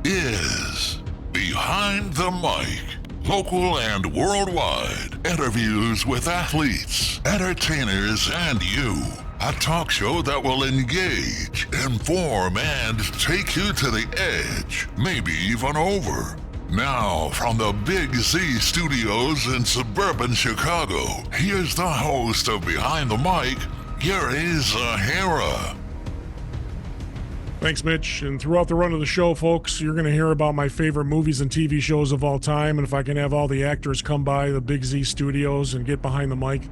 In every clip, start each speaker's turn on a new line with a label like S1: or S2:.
S1: is Behind the Mic. Local and worldwide interviews with athletes, entertainers, and you. A talk show that will engage, inform, and take you to the edge, maybe even over. Now, from the Big Z studios in suburban Chicago, here's the host of Behind the Mic, Gary Zahara.
S2: Thanks, Mitch. And throughout the run of the show, folks, you're going to hear about my favorite movies and TV shows of all time. And if I can have all the actors come by the Big Z studios and get behind the mic,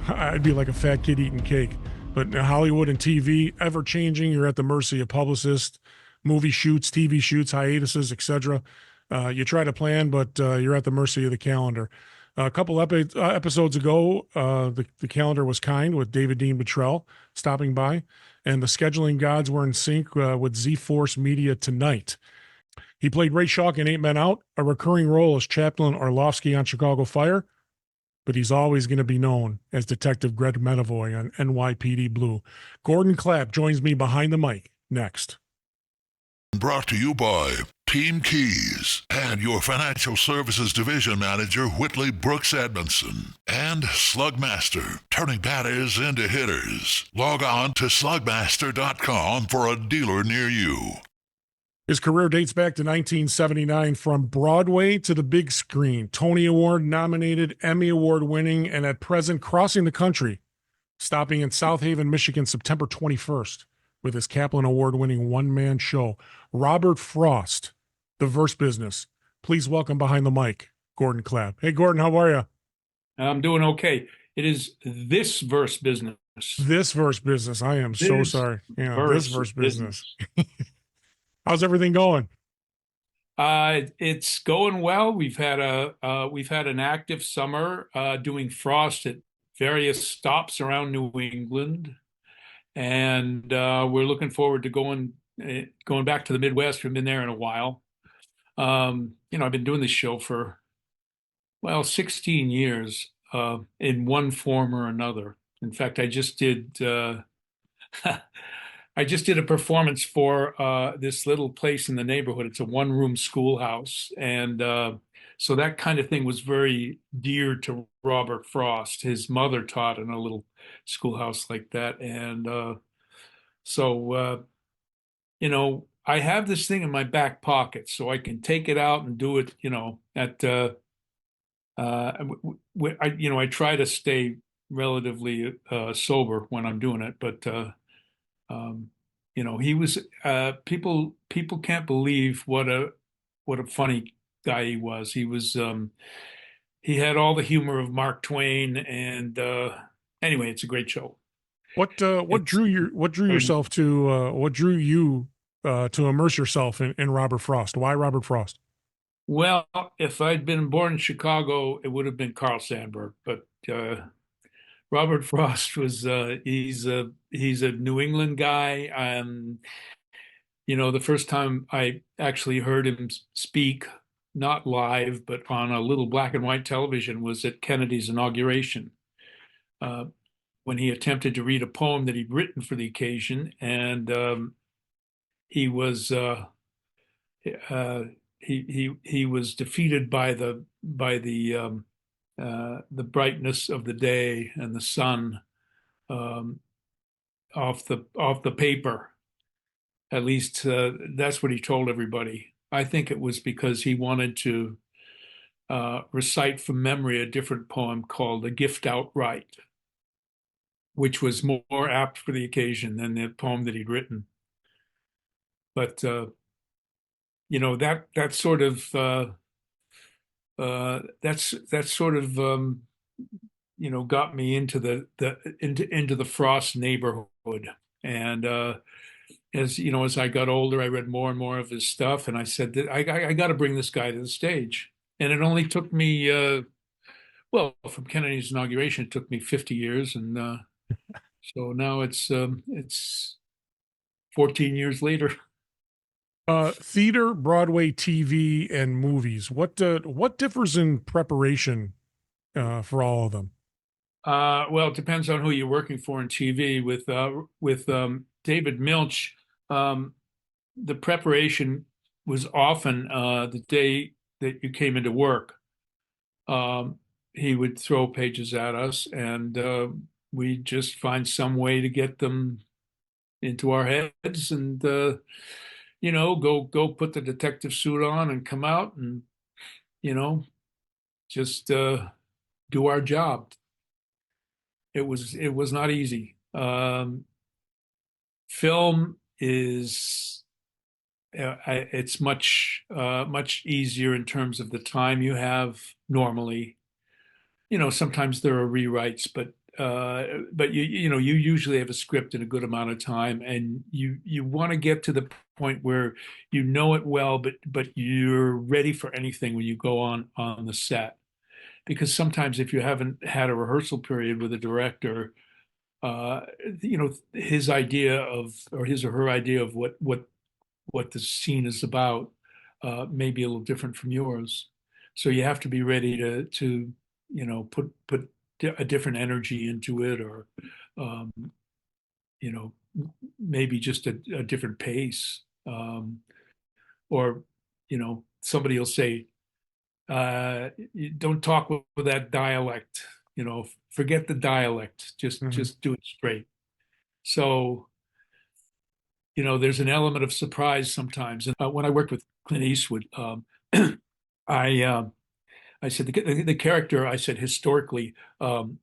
S2: I'd be like a fat kid eating cake. But Hollywood and TV, ever-changing. You're at the mercy of publicists, movie shoots, TV shoots, hiatuses, etc. You try to plan, but you're at the mercy of the calendar. A couple episodes ago, the calendar was kind with David Dean Buttrell stopping by, and the scheduling gods were in sync with Z-Force Media tonight. He played Ray Schalk in 8 Men Out, a recurring role as Chaplain Orlovsky on Chicago Fire, but he's always going to be known as Detective Greg Medavoy on NYPD Blue. Gordon Clapp joins me behind the mic next.
S1: Brought to you by Team Keys and your Financial Services Division Manager, Whitley Brooks Edmunson, and Slugmaster, turning batters into hitters. Log on to slugmaster.com for a dealer near you.
S2: His career dates back to 1979, from Broadway to the big screen. Tony Award nominated, Emmy Award winning, and at present crossing the country, stopping in South Haven, Michigan, September 21st. With his Kaplan Award-winning one-man show, Robert Frost, The Verse Business. Please welcome behind the mic, Gordon Clapp. Hey, Gordon, how are you?
S3: I'm doing okay. It is This Verse Business.
S2: This Verse Business. I am so sorry. Yeah, This Verse Business. How's everything going?
S3: It's going well. We've had an active summer doing Frost at various stops around New England. And we're looking forward to going back to the Midwest. We've been there in a while. I've been doing this show for 16 years in one form or another. In fact, I just did a performance for this little place in the neighborhood. It's a one-room schoolhouse, and so that kind of thing was very dear to Robert Frost. His mother taught in a little schoolhouse like that. And I have this thing in my back pocket, so I can take it out and do it, I try to stay relatively sober when I'm doing it. But, he was, people can't believe what a funny guy he was. He was, he had all the humor of Mark Twain, and anyway, it's a great show.
S2: What drew you to immerse yourself in Robert Frost? Why Robert Frost?
S3: Well, if I'd been born in Chicago, it would have been Carl Sandburg. But Robert Frost was he's a New England guy. The first time I actually heard him speak, not live, but on a little black and white television, was at Kennedy's inauguration, when he attempted to read a poem that he'd written for the occasion, and he was defeated by the brightness of the day and the sun off the paper. At least that's what he told everybody. I think it was because he wanted to recite from memory a different poem called "A Gift Outright," which was more apt for the occasion than the poem that he'd written. But that sort of got me into the Frost neighborhood. And as I got older, I read more and more of his stuff, and I said that I got to bring this guy to the stage. And it only took me from Kennedy's inauguration, it took me 50 years, and so now it's 14 years later.
S2: Theater, Broadway, TV, and movies. What differs in preparation for all of them?
S3: Well, it depends on who you're working for in TV. With David Milch, the preparation was often the day that you came into work. He would throw pages at us, and we'd just find some way to get them into our heads, and go put the detective suit on and come out, and just do our job. It was not easy. Film is it's much easier in terms of the time you have normally. Sometimes there are rewrites, but you usually have a script in a good amount of time, and you want to get to the point where you know it well, but you're ready for anything when you go on the set. Because sometimes if you haven't had a rehearsal period with a director, uh, his idea of, or his or her idea of what the scene is about may be a little different from yours. So you have to be ready to put a different energy into it, or um, you know maybe just a different pace, or somebody will say, you don't talk with that dialect, forget the dialect, just
S2: Mhm.
S3: just do it straight. So there's an element of surprise sometimes. And when I worked with Clint Eastwood, I I said the character, I said, historically, had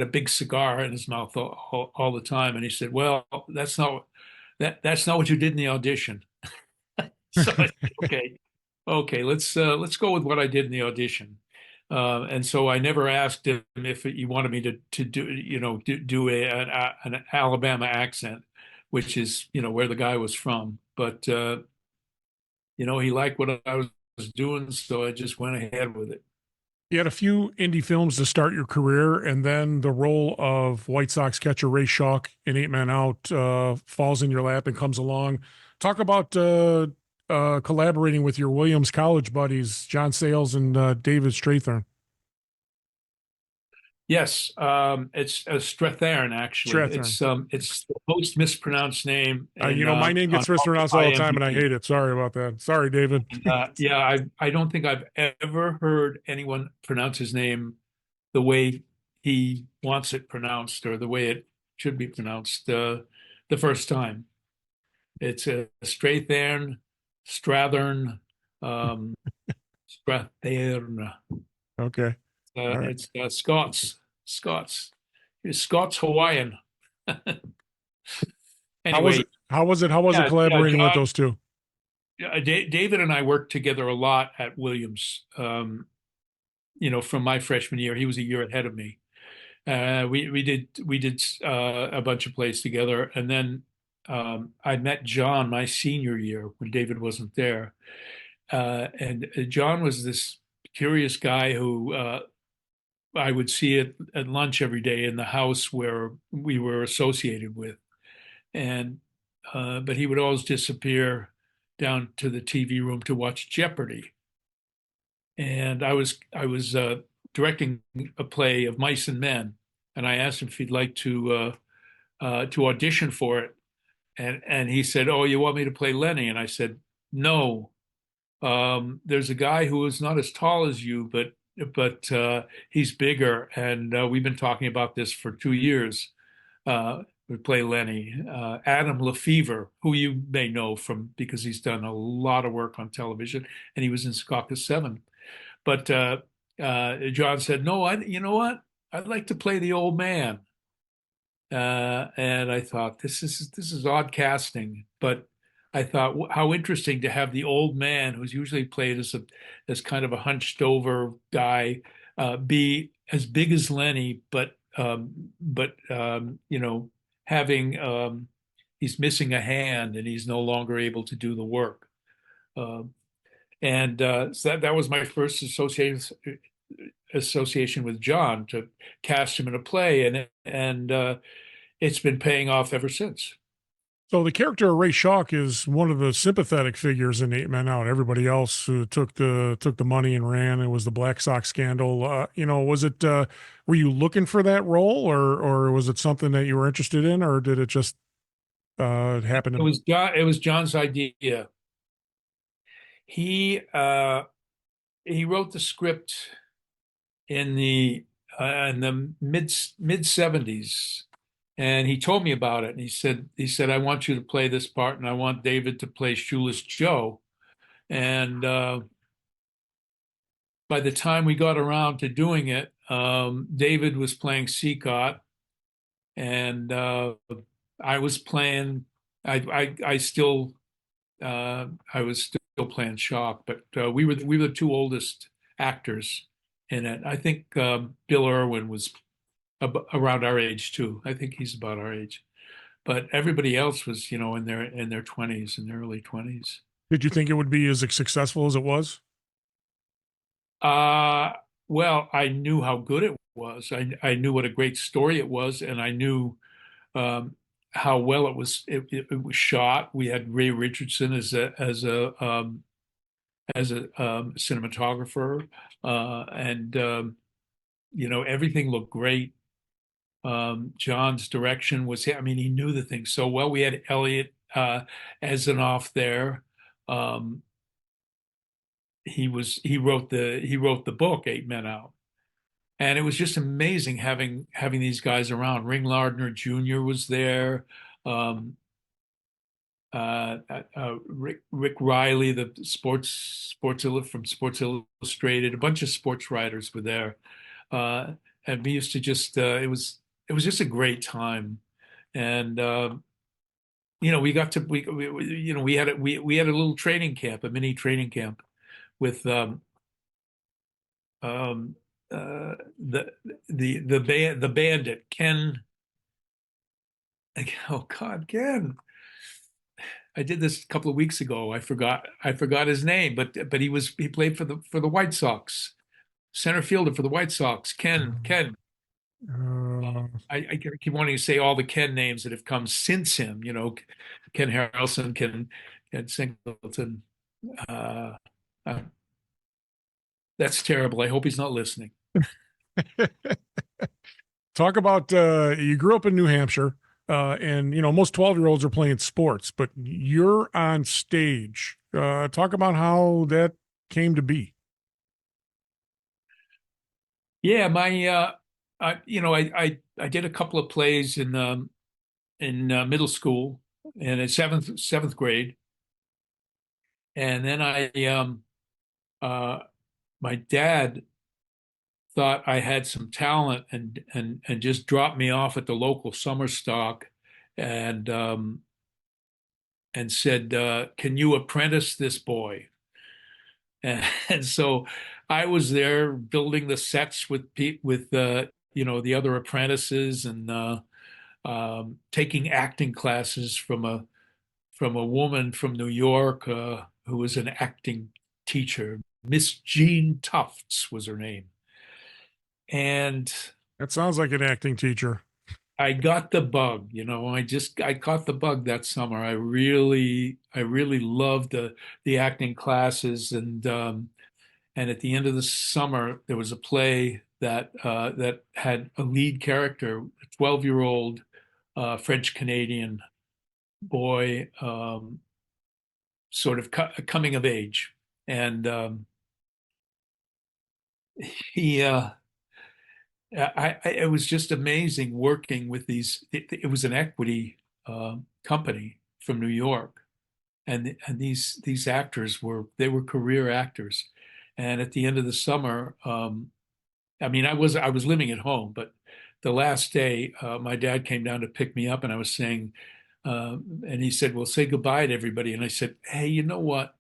S3: a big cigar in his mouth all the time, and he said, "Well, that's not what you did in the audition." So I said, okay, okay, let's go with what I did in the audition. And so I never asked him if he wanted me to do an Alabama accent, which is where the guy was from. But he liked what I was doing, so I just went ahead with it.
S2: You had a few indie films to start your career, and then the role of White Sox catcher Ray Schalk in Eight Men Out falls in your lap and comes along. Talk about collaborating with your Williams College buddies, John Sayles and David Strathern.
S3: Yes, it's Strathern actually.
S2: Strathern.
S3: It's the most mispronounced name in
S2: My name
S3: on
S2: gets mispronounced all the time, and I
S3: IMDb.
S2: hate it. Sorry about that. Sorry, David.
S3: Yeah, I don't think I've ever heard anyone pronounce his name the way he wants it pronounced, or the way it should be pronounced the first time. It's a Strathern, Strathern, um, Strathern.
S2: Okay. All right.
S3: It's Scots. It's Scots Hawaiian.
S2: How was
S3: Anyway,
S2: it? How was it? How was it
S3: yeah,
S2: collaborating with
S3: John,
S2: those two?
S3: David and I worked together a lot at Williams. From my freshman year, he was a year ahead of me. We did a bunch of plays together, and then I met John my senior year when David wasn't there. And John was this curious guy who I would see at lunch every day in the house where we were associated with, and but he would always disappear down to the TV room to watch Jeopardy. And I was directing a play of Mice and Men, and I asked him if he'd like to audition for it, and he said, "Oh, you want me to play Lenny?" And I said, "No, there's a guy who is not as tall as you, but he's bigger, and we've been talking about this for 2 years. Would play Lenny, Adam Lefevre, who you may know from because he's done a lot of work on television, and he was in Secaucus 7. But John said, "No, you know what? I'd like to play the old man." And I thought this is odd casting, but I thought how interesting to have the old man, who's usually played as kind of a hunched over guy, be as big as Lenny, but having he's missing a hand and he's no longer able to do the work. Um, and so that was my first association with John, to cast him in a play, and it's been paying off ever since.
S2: So the character of Ray Schalk is one of the sympathetic figures in Eight Men Out. Everybody else who took the money and ran. It was the Black Sox scandal. Was it? Were you looking for that role, or was it something that you were interested in, or did it just happen?
S3: It was John. It was John's idea. He uh, he wrote the script in the mid 70s, and he told me about it. And he said I want you to play this part, and I want David to play Shoeless Joe. And by the time we got around to doing it, David was playing Seacott, and I was playing. I still I was still playing Shock, but we were the two oldest actors in it. I think Bill Irwin was around our age too. I think he's about our age, but everybody else was, in their 20s, in their early 20s.
S2: Did you think it would be as successful as it was?
S3: Uh, well, I knew how good it was. I knew what a great story it was, and I knew um, how well it was shot. We had Ray Richardson as a cinematographer, and everything looked great. John's direction was, I mean, he knew the thing so well. We had Elliot Ezanoff there. Um, he wrote the book Eight Men Out, and it was just amazing having these guys around. Ring Lardner Jr. was there. Um, Rick Riley, the from Sports Illustrated, a bunch of sports writers were there, and we used to just it was just a great time, and we got to we had a little training camp, a mini training camp with um, the the bandit Ken. Oh God, Ken. I did this a couple of weeks ago. I forgot his name, but he played for the White Sox, center fielder for the White Sox. Ken.
S2: Uh,
S3: I keep wanting to say all the Ken names that have come since him. Ken Harrelson, Ken Singleton. Uh, uh, that's terrible. I hope he's not listening.
S2: Talk about you grew up in New Hampshire, and most 12-year-olds are playing sports, but you're on stage. Talk about how that came to be.
S3: Yeah, I did a couple of plays in middle school and in seventh grade, and then uh, my dad thought I had some talent and just dropped me off at the local summer stock and said, "Can you apprentice this boy?" And so I was there building the sets with the other apprentices and taking acting classes from a woman from New York who was an acting teacher. Miss Jean Tufts was her name. And
S2: That sounds like an acting teacher.
S3: I got the bug, I caught the bug that summer. I really loved the acting classes, and at the end of the summer there was a play that had a lead character, a 12-year-old French Canadian boy, sort of coming of age, and he it was just amazing working with these. It was an equity company from New York, and these actors were career actors. And at the end of the summer, I mean, I was living at home, but the last day, my dad came down to pick me up, and I was saying, and he said, "Well, say goodbye to everybody." And I said, "Hey, you know what?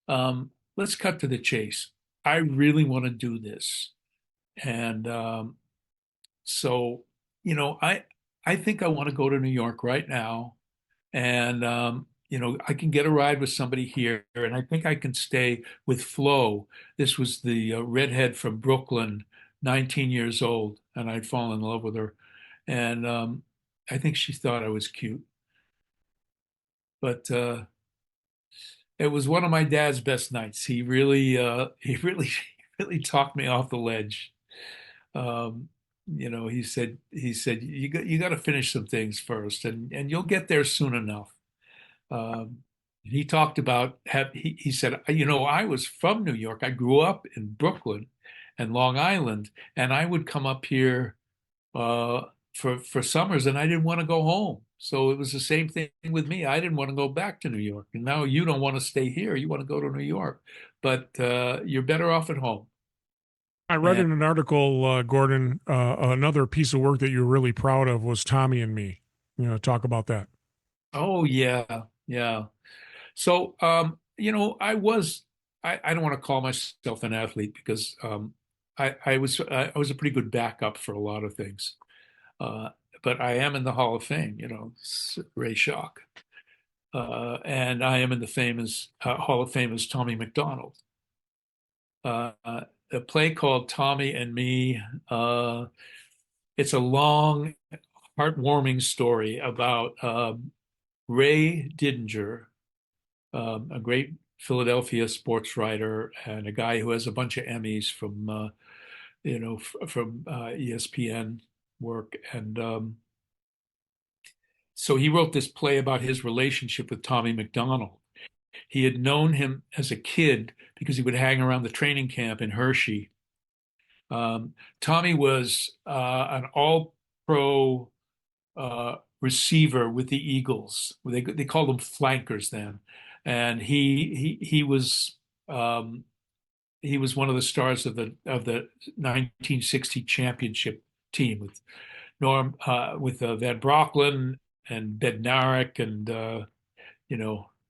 S3: Let's cut to the chase. I really want to do this." And so, I think I want to go to New York right now, and I can get a ride with somebody here, and I think I can stay with Flo. This was the redhead from Brooklyn, 19 years old, and I'd fallen in love with her, and I think she thought I was cute, but it was one of my dad's best nights. He really, really talked me off the ledge. Um, he said you got to finish some things first, and you'll get there soon enough. Um, He talked about he said, I was from New York. I grew up in Brooklyn and Long Island, and I would come up here uh, for summers, and I didn't want to go home. So it was the same thing with me. I didn't want to go back to New York, and now you don't want to stay here. You want to go to New York, but you're better off at home.
S2: I read
S3: And
S2: in an article, Gordon, another piece of work that you're really proud of was Tommy and Me. Talk about that.
S3: oh yeah, yeah. So I don't want to call myself an athlete because I was a pretty good backup for a lot of things. Uh, but I am in the Hall of Fame, Ray Schock. And I am in the famous Hall of Fame as Tommy McDonald. Uh, a play called Tommy and Me. It's a long, heartwarming story about Ray Didinger, a great Philadelphia sports writer and a guy who has a bunch of Emmys from ESPN work. And so he wrote this play about his relationship with Tommy McDonald. He had known him as a kid because he would hang around the training camp in Hershey. Tommy was an all-pro receiver with the Eagles. They called them flankers then, and um, he was one of the stars of the 1960 championship team with Van Brocklin and Bednarik and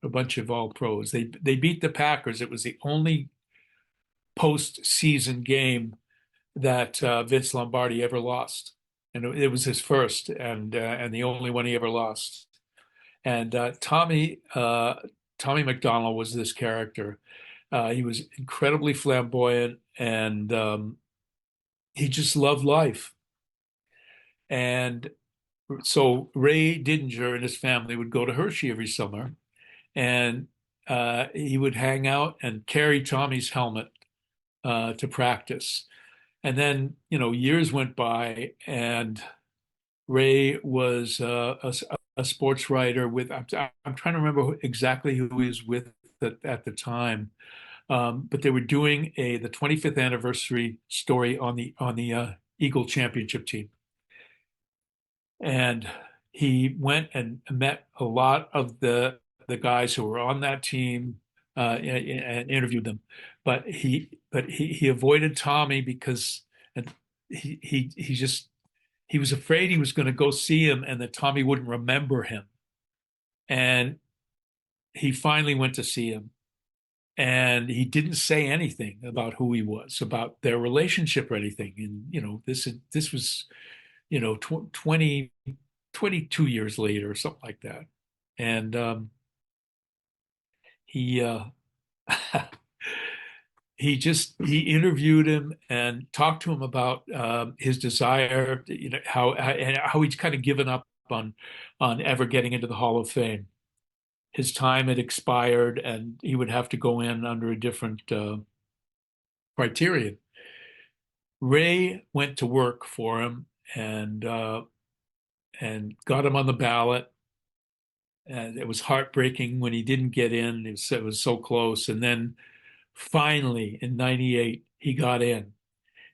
S3: a bunch of all pros. They beat the Packers. It was the only postseason game that Vince Lombardi ever lost, and it was his first and the only one he ever lost. And Tommy McDonald was this character. He was incredibly flamboyant, and he just loved life. And so Ray Didinger and his family would go to Hershey every summer, and he would hang out and carry Tommy's helmet to practice. And then, years went by, and Ray was a sports writer with, I'm trying to remember exactly who he was with at the time. But they were doing the 25th anniversary story on the Eagle championship team. And he went and met a lot of the guys who were on that team and interviewed them. But he avoided Tommy because he was afraid he was going to go see him and that Tommy wouldn't remember him. And he finally went to see him. And he didn't say anything about who he was, about their relationship or anything. And, this was, 22 years later or something like that. And he he interviewed him and talked to him about his desire, how he's kind of given up on ever getting into the Hall of Fame. His time had expired, and he would have to go in under a different criterion. Ray went to work for him and got him on the ballot. And it was heartbreaking when he didn't get in. It was so close. And then finally, in '98, he got in.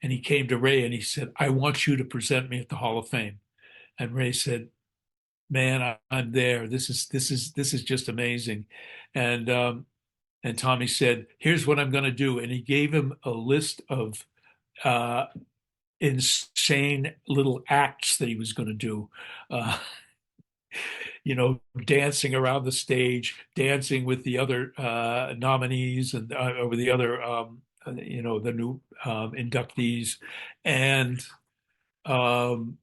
S3: And he came to Ray and he said, "I want you to present me at the Hall of Fame." And Ray said, "Man, I'm there. This is just amazing." And Tommy said, "Here's what I'm going to do." And he gave him a list of uh, insane little acts that he was going to do. Uh, dancing around the stage, dancing with the other nominees and with the other, the new inductees, and um,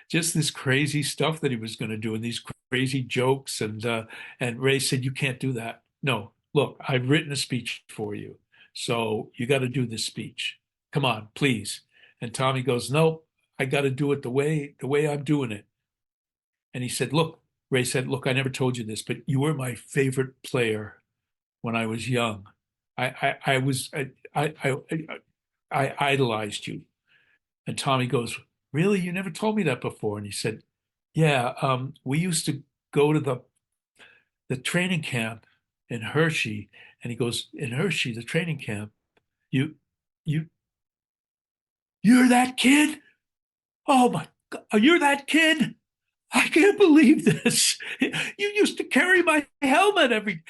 S3: just this crazy stuff that he was going to do, and these crazy jokes. And Ray said, "You can't do that. No, look, I've written a speech for you, so you got to do this speech. Come on, please." And Tommy goes, "Nope, I got to do it the way I'm doing it." And he said, "Look," Ray said, "Look, I never told you this, but you were my favorite player when I was young. I was I idolized you." And Tommy goes, "Really? You never told me that before." And he said, "Yeah, we used to go to the training camp in Hershey, and he goes, in Hershey, the training camp, you, you, you're that kid? Oh my God, you're that kid? I can't believe this. You used to carry my helmet every.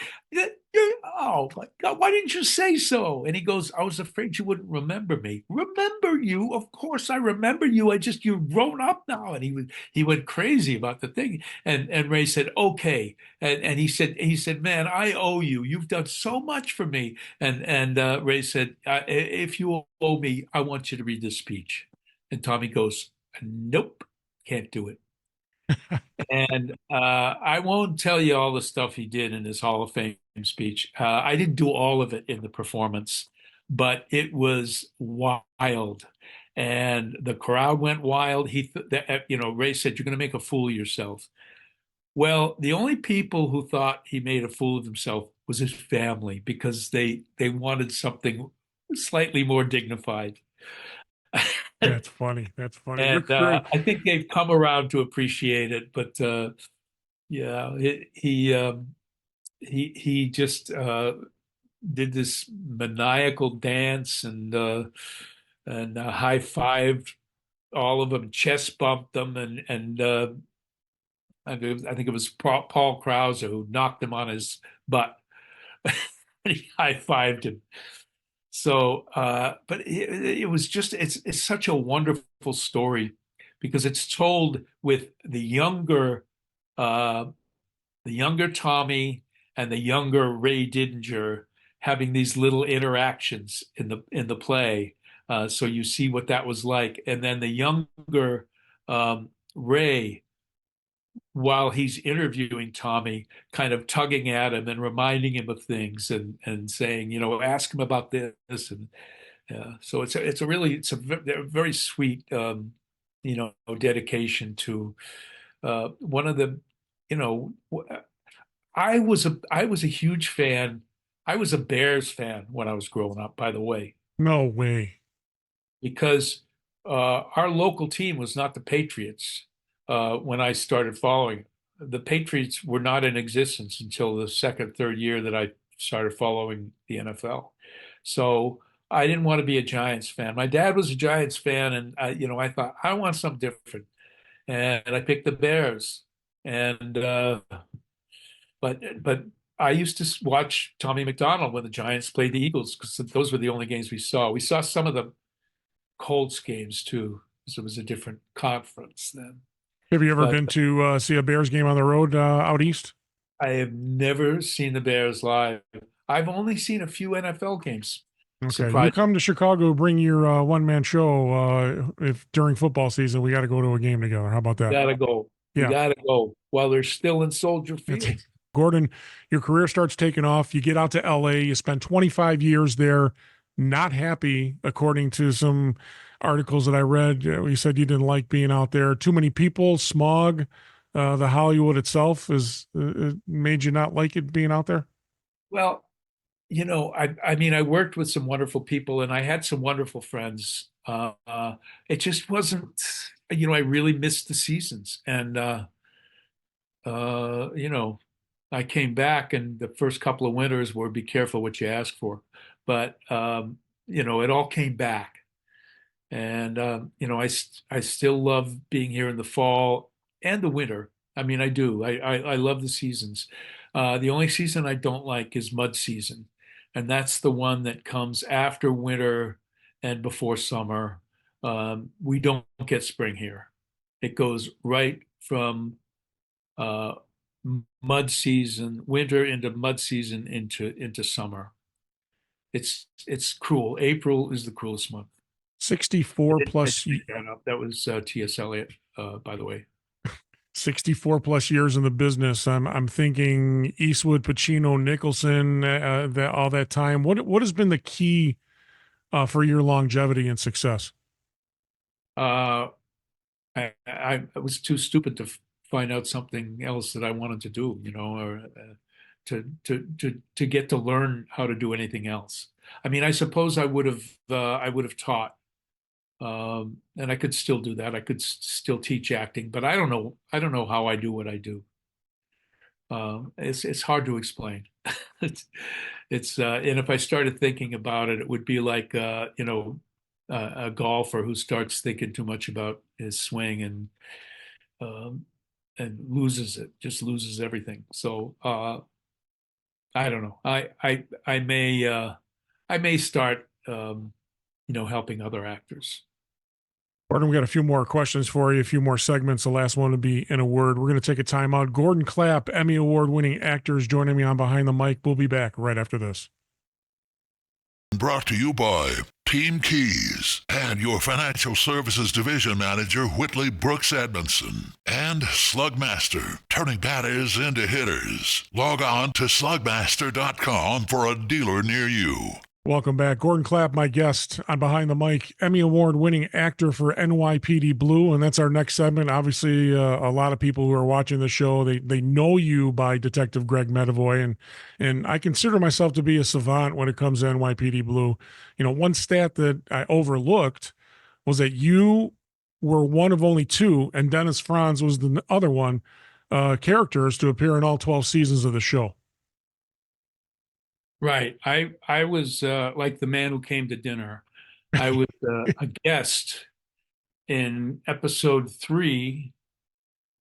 S3: Oh my God! Why didn't you say so? And he goes, "I was afraid you wouldn't remember me." Remember you? Of course I remember you. I just you're grown up now. And he went crazy about the thing. And Ray said, "Okay." And he said, "Man, I owe you. You've done so much for me." And Ray said, "If you owe me, I want you to read this speech." And Tommy goes, "Nope, can't do it." And I won't tell you all the stuff he did in his Hall of Fame speech. I didn't do all of it in the performance, but it was wild. And the crowd went wild. Ray said, "You're going to make a fool of yourself." Well, the only people who thought he made a fool of himself was his family because they wanted something slightly more dignified.
S2: That's funny. That's funny. Your
S3: And
S2: career.
S3: I think they've come around to appreciate it, but yeah, he just did this maniacal dance and high fived all of them, chest bumped them, and I think it was Paul Krause who knocked him on his butt. He high fived him. So, but it was just it's such a wonderful story because it's told with uh, the younger Tommy and the younger Ray Didinger having these little interactions in the play. So you see what that was like, and then the younger Ray, while he's interviewing Tommy, kind of tugging at him and reminding him of things and saying, ask him about this. And so it's a very sweet dedication to one of the you know I was a huge fan. I was a Bears fan when I was growing up, by the way,
S2: No way.
S3: because our local team was not the Patriots when I started following. The Patriots were not in existence until the second, third year that I started following the NFL. So I didn't want to be a Giants fan. My dad was a Giants fan, and I thought I want something different, and I picked the Bears. And but I used to watch Tommy McDonald when the Giants played the Eagles because those were the only games we saw. We saw some of the Colts games too, because it was a different conference then.
S2: Have you ever
S3: But
S2: been to see a Bears game on the road out east?
S3: I have never seen the Bears live. I've only seen a few NFL games.
S2: Okay, you
S3: Surprised.
S2: come to Chicago, bring your one-man show. If during football season we got to go to a game together. How about that?
S3: Gotta go. We
S2: Yeah,
S3: gotta go while they're still in Soldier
S2: that's it.
S3: Field.
S2: Gordon, your career starts taking off. You get out to LA. You spend 25 years there, not happy, according to some articles that I read. You said you didn't like being out there. Too many people, smog. The Hollywood itself is made you not like it being out there.
S3: Well, I mean, I worked with some wonderful people and I had some wonderful friends. It just wasn't, I really missed the seasons. And, uh, you know, I came back and the first couple of winters were be careful what you ask for. But, it all came back. And, I still love being here in the fall and the winter. I mean, I do. I love the seasons. The only season I don't like is mud season. And that's the one that comes after winter and before summer. We don't get spring here. It goes right from uh, mud season, winter into mud season into summer. It's cruel. April is the cruelest month.
S2: 64
S3: I
S2: plus
S3: didn't make that up. That was T.S. Eliot, by the way.
S2: 64 plus years in the business. I'm thinking Eastwood, Pacino, Nicholson, that all that time. What has been the key for your longevity and success?
S3: Uh, I was too stupid to find out something else that I wanted to do, or to get to learn how to do anything else. I mean, I suppose I would have taught, and I could still do that. I could still teach acting, but I don't know. I don't know how I do what I do. It's hard to explain. It's and if I started thinking about it, it would be like a golfer who starts thinking too much about his swing um, and loses it, just loses everything. So I don't know. I may start helping other actors.
S2: Gordon, we got a few more questions for you, a few more segments. The last one will be in a word. We're going to take a time out. Gordon Clapp, Emmy Award winning actors, joining me on Behind the Mic. We'll be back right after this.
S1: Brought to you by Team Keys and your financial services division manager, Whitley Brooks Edmondson, and Slugmaster, turning batters into hitters. Log on to slugmaster.com for a dealer near you.
S2: Welcome back. Gordon Clapp, my guest on Behind the Mic, Emmy Award winning actor for NYPD Blue. And that's our next segment. Obviously, a lot of people who are watching the show, they know you by Detective Greg Medavoy. And I consider myself to be a savant when it comes to NYPD Blue. You know, one stat that I overlooked was that you were one of only two, and Dennis Franz was the other one, characters to appear in all 12 seasons of the show.
S3: Right. I was like the man who came to dinner. I was a guest in episode 3,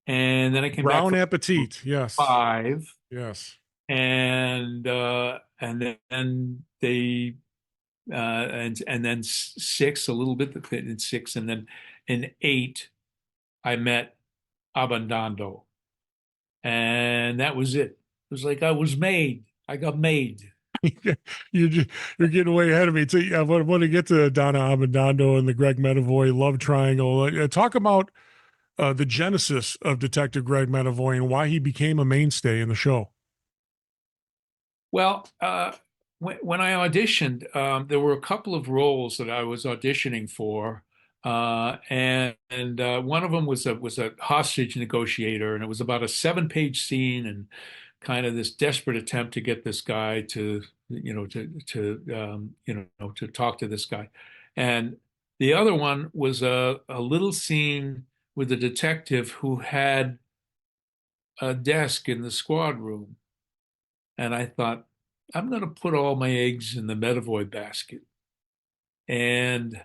S3: and then I came back
S2: Brown
S3: for
S2: Appetit. Yes.
S3: 5,
S2: Yes.
S3: and then they and then 6 a little bit in 6, and then in 8 I met Abandando, and that was it. It was like I was made. I got made.
S2: You're getting way ahead of me. Too. I want to get to Donna Abendando and the Greg Medavoy love triangle. Talk about the genesis of Detective Greg Medavoy and why he became a mainstay in the show.
S3: Well, when I auditioned, there were a couple of roles that I was auditioning for, and one of them was a hostage negotiator, and it was about a 7-page scene and kind of this desperate attempt to get this guy to to talk to this guy. And the other one was a little scene with a detective who had a desk in the squad room. And I thought, I'm going to put all my eggs in the Medavoy basket. And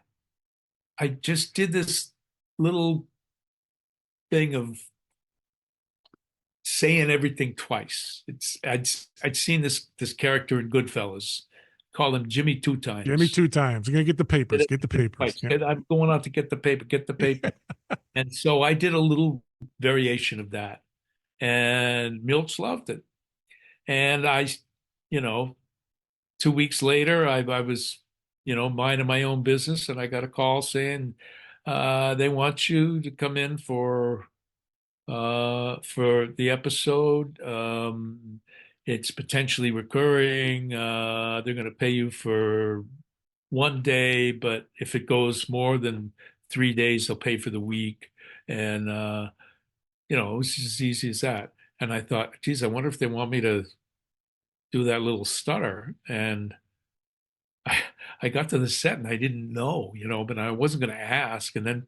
S3: I just did this little thing of saying everything twice. I'd seen this character in Goodfellas. Call him Jimmy 2 times.
S2: Jimmy 2 times. You're gonna get the papers. Get the papers.
S3: Yeah. I'm going out to get the paper. Get the paper. And so I did a little variation of that, and Milch loved it. And I, 2 weeks later, I was, minding my own business, and I got a call saying they want you to come in for the episode. It's potentially recurring. They're going to pay you for 1 day, but if it goes more than 3 days, they'll pay for the week. And it was as easy as that. And I thought, geez, I wonder if they want me to do that little stutter. And I got to the set and I didn't know, but I wasn't going to ask. And then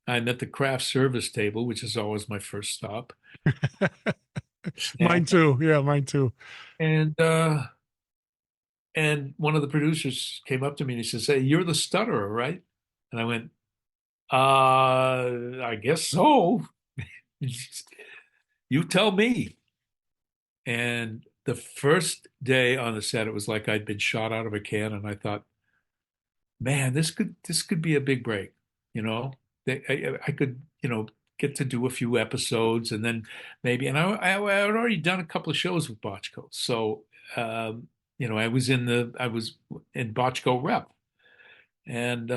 S3: I'm at the craft service table, which is always my first stop.
S2: Mine too. Yeah, mine too.
S3: And one of the producers came up to me and he says, "Hey, you're the stutterer, right?" And I went, I guess so. You tell me." And the first day on the set, it was like I'd been shot out of a can, and I thought, man, this could be a big break, I could, get to do a few episodes, and then maybe, and I had already done a couple of shows with Bochco. So, I was in Bochco Rep, and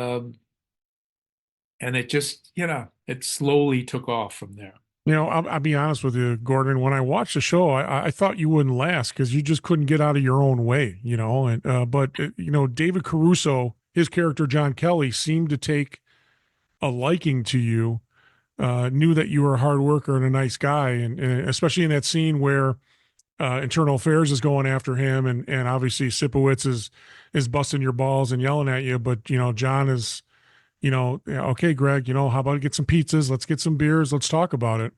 S3: it just, it slowly took off from there.
S2: I'll be honest with you, Gordon. When I watched the show, I thought you wouldn't last because you just couldn't get out of your own way, but David Caruso, his character John Kelly, seemed to take a liking to you, knew that you were a hard worker and a nice guy, and especially in that scene where Internal Affairs is going after him, and obviously Sipowicz is busting your balls and yelling at you, but John is, okay, Greg, how about get some pizzas? Let's get some beers. Let's talk about it.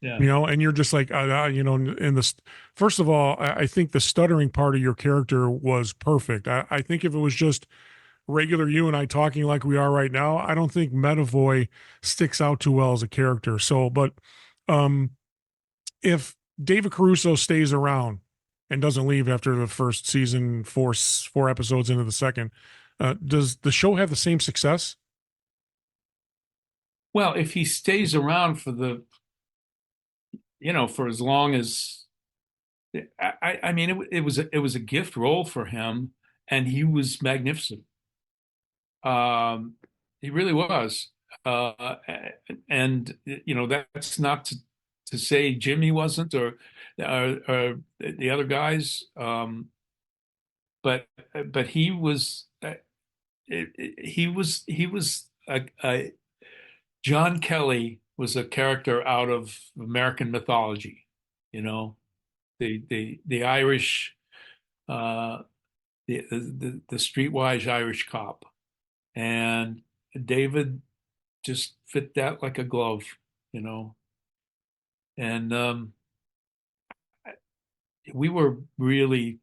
S3: Yeah.
S2: and you're just like, in this, first of all, I think the stuttering part of your character was perfect. I think if it was just regular you and I talking like we are right now, I don't think Medavoy sticks out too well as a character. So, but um, if David Caruso stays around and doesn't leave after the first season, four episodes into the second, does the show have the same success?
S3: Well, if he stays around for for as long as I mean, it was a gift role for him, and he was magnificent. Um, he really was. And that's not to say Jimmy wasn't, or the other guys. But he was a John Kelly was a character out of American mythology, you know, the Irish, uh, the streetwise Irish cop, and David just fit that like a glove, you know. And we were really,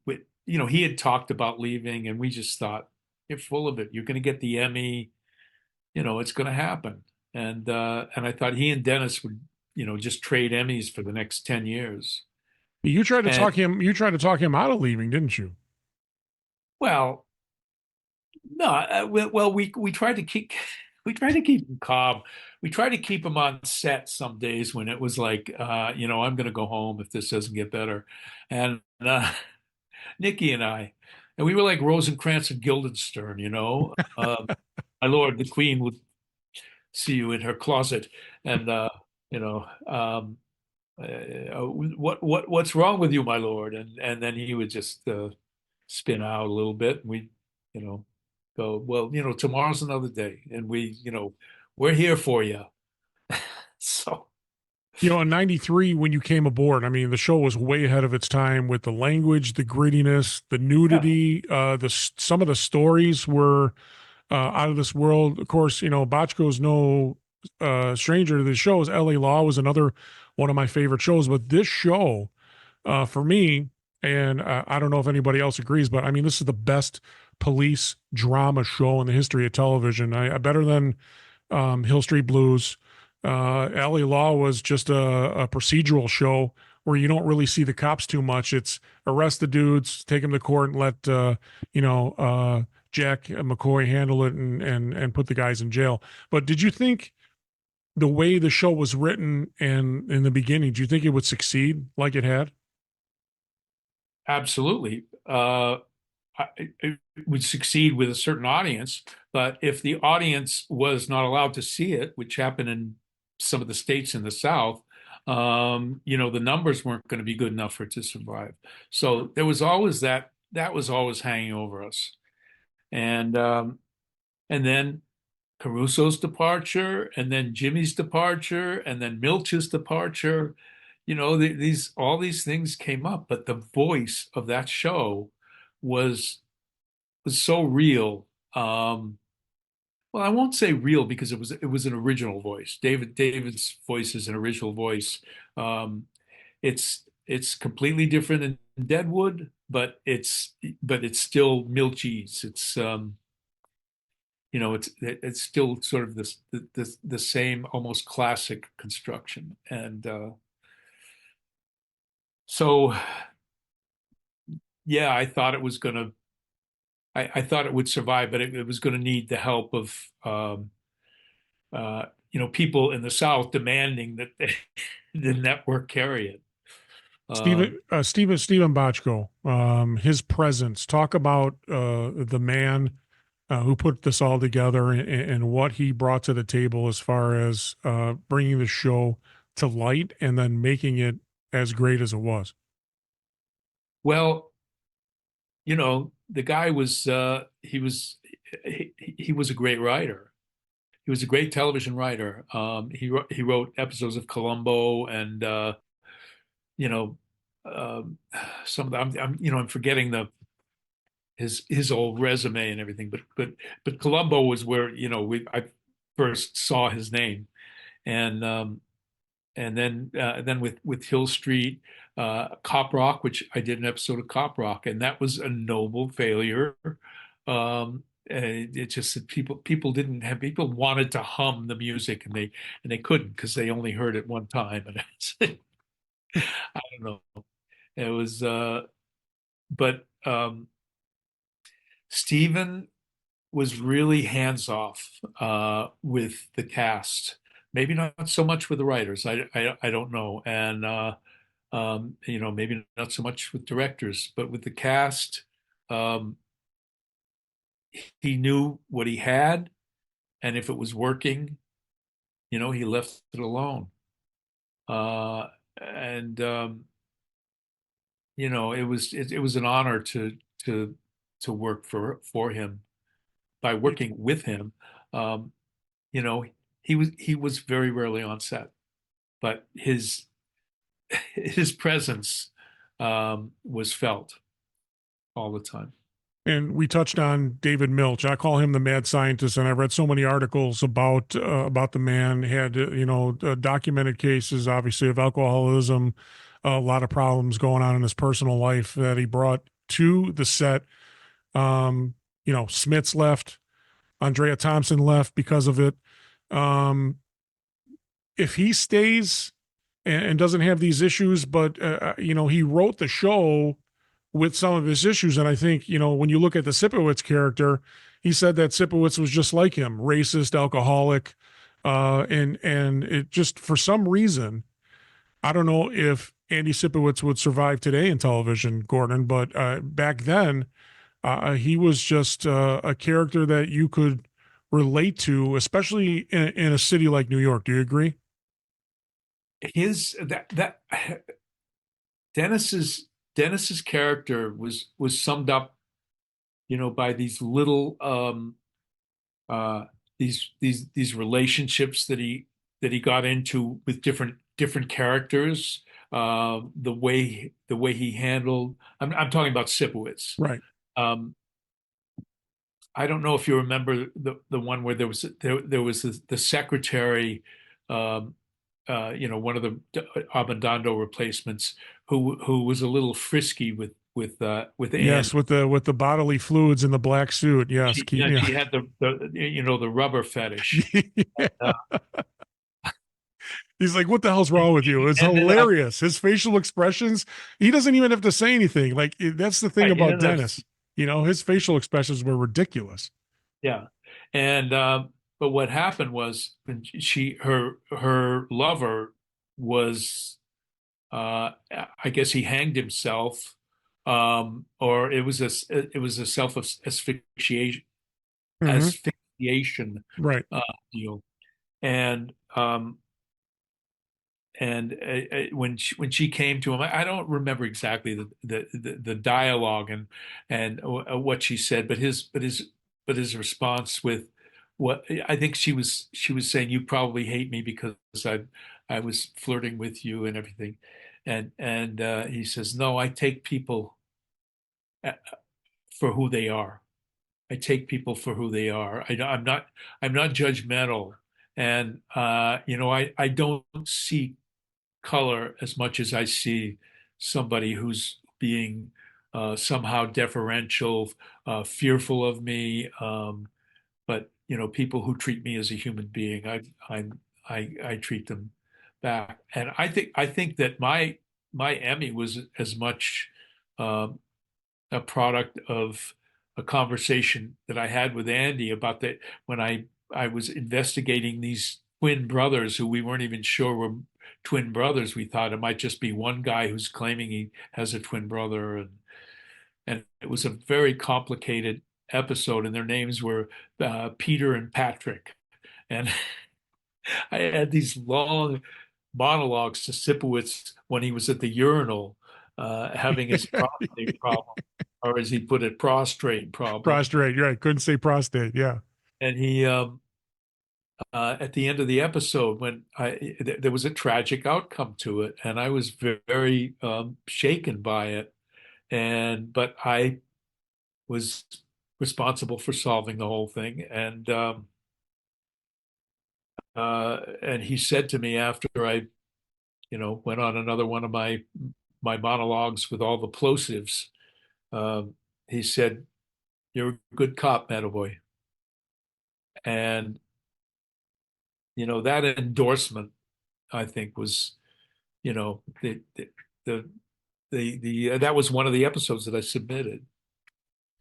S3: he had talked about leaving, and we just thought, you're full of it. You're going to get the Emmy, it's going to happen. And I thought he and Dennis would, just trade Emmys for the next 10 years.
S2: You tried to
S3: And
S2: talk him. You tried to talk him out of leaving, didn't you?
S3: well, no, we tried to keep we tried to keep him calm. We tried to keep him on set some days when it was like, I'm going to go home if this doesn't get better. And Nikki and I, and we were like Rosencrantz and Guildenstern, my lord, the queen would see you in her closet, and you know, um, what's wrong with you, my lord? And then he would just spin out a little bit, and we, you know, go, well, tomorrow's another day, and we're here for you. So
S2: In '93 when you came aboard, I mean, the show was way ahead of its time with the language, the grittiness, the
S3: yeah,
S2: nudity. Some of the stories were out of this world. Of course, Botchko's no stranger to the shows. L.A. Law was another one of my favorite shows, but this show, for me, and I don't know if anybody else agrees, but I mean, this is the best police drama show in the history of television. Better than Hill Street Blues. Alley Law was just a procedural show where you don't really see the cops too much. It's arrest the dudes, take them to court, and let Jack McCoy handle it and put the guys in jail. But did you think the way the show was written and in the beginning, do you think it would succeed like it had?
S3: absolutely. It would succeed with a certain audience, but if the audience was not allowed to see it, which happened in some of the states in the South, the numbers weren't going to be good enough for it to survive. So there was always that was always hanging over us. And then Caruso's departure, and then Jimmy's departure, and then Milch's departure. These all these things came up, but the voice of that show was so real. Well, I won't say real because it was an original voice. David's voice is an original voice. Um, it's completely different in Deadwood, but it's still Milchies. It's still sort of the same almost classic construction. And so yeah, I thought it would survive, but it was going to need the help of people in the South demanding that the network carry it.
S2: Steven Bochco, his presence. Talk about the man who put this all together and what he brought to the table as far as bringing the show to light and then making it as great as it was.
S3: Well, the guy he was a great writer. He was a great television writer. He wrote episodes of Columbo and you know some of the I'm forgetting his old resume and everything, but Columbo was where I first saw his name, and then with Hill Street, Cop Rock, which I did an episode of Cop Rock, and that was a noble failure. And it just that people didn't have people wanted to hum the music, and they couldn't because they only heard it one time, and I don't know. It was but Stephen was really hands off with the cast. Maybe not so much with the writers. I don't know, and maybe not so much with directors, but with the cast, um, he knew what he had, and if it was working, he left it alone. And it was an honor to work for him. By working with him, um, you know, he was very rarely on set, but his presence was felt all the time.
S2: And we touched on David Milch. I call him the mad scientist, and I've read so many articles about the man. He had documented cases, obviously, of alcoholism, a lot of problems going on in his personal life that he brought to the set. Smits left, Andrea Thompson left because of it. If he stays and doesn't have these issues, but he wrote the show with some of his issues. And I think, when you look at the Sipowicz character, he said that Sipowicz was just like him, racist, alcoholic. And it just, for some reason, I don't know if Andy Sipowicz would survive today in television, Gordon, but back then, he was just a character that you could relate to, especially in a city like New York. Do you agree?
S3: His that Dennis's character was summed up, by these little these relationships that he got into with different characters. The way he handled. I'm talking about Sipowicz.
S2: Right.
S3: I don't know if you remember the one where there was the secretary, one of the Abandando replacements who was a little frisky with Andy.
S2: Yes, with the bodily fluids in the black suit. Yes,
S3: She had the rubber fetish.
S2: Yeah. He's like, "What the hell's wrong with you?" It's
S3: And then,
S2: hilarious. His facial expressions. He doesn't even have to say anything. Like that's the thing
S3: right,
S2: about Dennis. His facial expressions were ridiculous.
S3: Yeah, and but what happened was when her lover was, I guess he hanged himself, or it was a self asphyxiation asphyxiation
S2: Right.
S3: deal, and when she came to him, I don't remember exactly the dialogue and what she said, but his response with what I think she was saying, you probably hate me because I was flirting with you and everything, and he says, no, I take people for who they are. I take people for who they are. I'm not judgmental, and I don't see color as much as I see somebody who's being somehow deferential, fearful of me. But people who treat me as a human being, I treat them back. And I think that my Emmy was as much a product of a conversation that I had with Andy about that when I was investigating these twin brothers who we weren't even sure were twin brothers. We thought it might just be one guy who's claiming he has a twin brother, and it was a very complicated episode, and their names were Peter and Patrick, and I had these long monologues to Sipowicz when he was at the urinal having his prostate problem, or as he put it, prostrate problem.
S2: Prostrate, right? Couldn't say prostate. Yeah.
S3: And he at the end of the episode, when there was a tragic outcome to it, and I was very shaken by it, but I was responsible for solving the whole thing, and he said to me after I went on another one of my monologues with all the plosives. He said, "You're a good cop, Medavoy." And that endorsement, I think, was the that was one of the episodes that I submitted.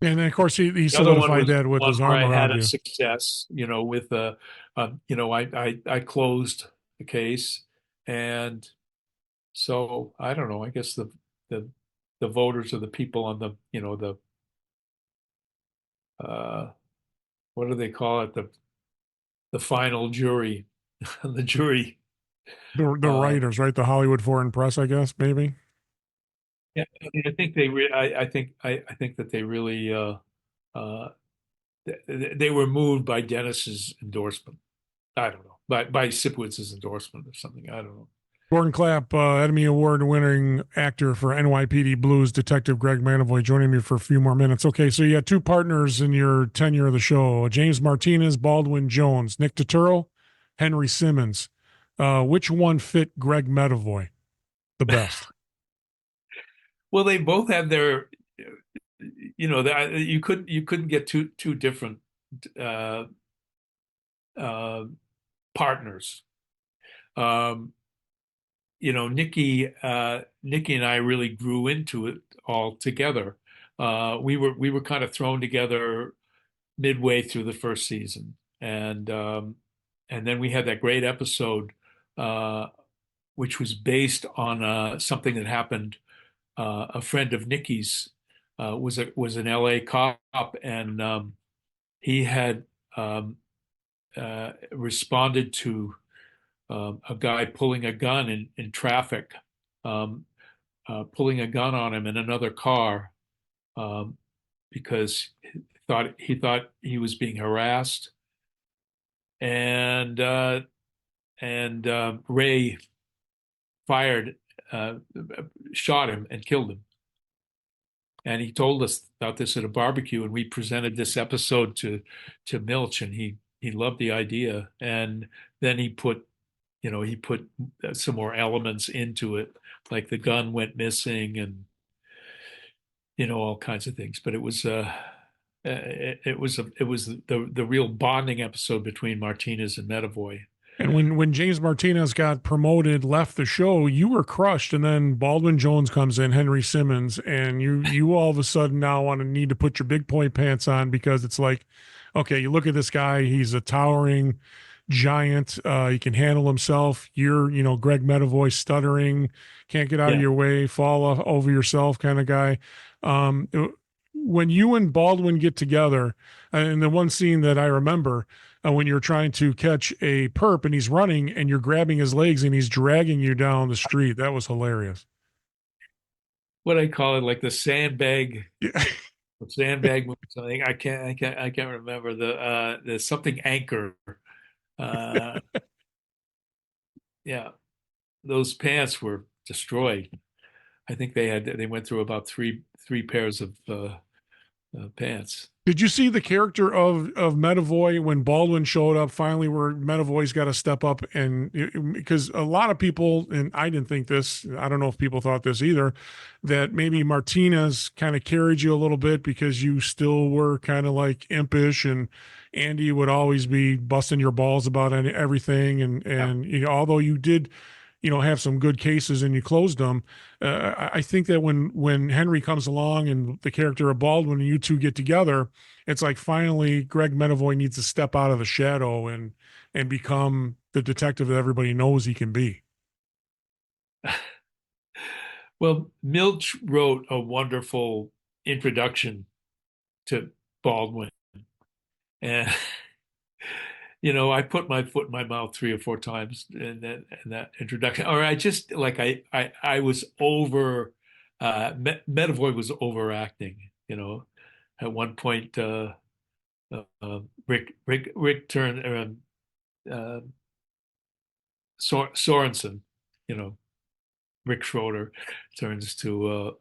S2: And then, of course, he
S3: The other one
S2: solidified
S3: was
S2: that with
S3: one
S2: his
S3: where
S2: arm
S3: I had
S2: around
S3: a
S2: you.
S3: success, with I closed the case, and so I don't know. I guess the the voters or the people on the uh, what do they call it, the final jury, the jury.
S2: The
S3: Uh,
S2: writers, right? The Hollywood Foreign Press, I guess, maybe.
S3: yeah, I mean, I think that they really uh, they were moved by Dennis's endorsement. I don't know, by Sipowicz's endorsement or something. I don't know.
S2: Gordon Clapp, Emmy Award winning actor for NYPD Blue's Detective Greg Medavoy, joining me for a few more minutes. Okay, so you had two partners in your tenure of the show: James Martinez, Baldwin Jones, Nick Turturro, Henry Simmons. Which one fit Greg Medavoy the best?
S3: Well, they both had their, you couldn't get two different uh, uh, partners. Um, Nikki and I really grew into it all together. We were kind of thrown together midway through the first season, and then we had that great episode, uh, which was based on something that happened. A friend of Nikki's was an LA cop, and he had responded to a guy pulling a gun in traffic, um, pulling a gun on him in another car, um, because he thought he was being harassed, and Ray fired, uh, shot him and killed him. And he told us about this at a barbecue, and we presented this episode to Milch, and he loved the idea. And then he put some more elements into it, like the gun went missing, and all kinds of things. But it was the real bonding episode between Martinez and Medavoy.
S2: And when James Martinez got promoted, left the show, you were crushed. And then Baldwin Jones comes in, Henry Simmons, and you all of a sudden now want to need to put your big boy pants on, because it's like, okay, you look at this guy, he's a towering giant. He can handle himself. You're, Greg Medavoy, stuttering, can't get out of
S3: Yeah.
S2: your way, fall over yourself kind of guy. When you and Baldwin get together, and the one scene that I remember, when you're trying to catch a perp and he's running and you're grabbing his legs and he's dragging you down the street. That was hilarious.
S3: What I call it, like the sandbag,
S2: Yeah.
S3: sandbag movie, something. I can't remember the something anchor. Uh, yeah, those pants were destroyed. I think they went through about three pairs of pants.
S2: Did you see the character of Medavoy when Baldwin showed up finally, where Medavoy's got to step up? And because a lot of people, and I didn't think this, I don't know if people thought this either, that maybe Martinez kind of carried you a little bit because you still were kind of like impish, and Andy would always be busting your balls about everything. And
S3: Yeah.
S2: although you did, have some good cases and you closed them. I think that when Henry comes along and the character of Baldwin and you two get together, it's like finally Greg Medavoy needs to step out of the shadow and become the detective that everybody knows he can be.
S3: Well, Milch wrote a wonderful introduction to Baldwin, and I put my foot in my mouth 3 or 4 times in that introduction. Or I just like I was over. Medavoy was overacting. At one point, Rick turned, uh, Sorensen, you know, Rick Schroeder turns to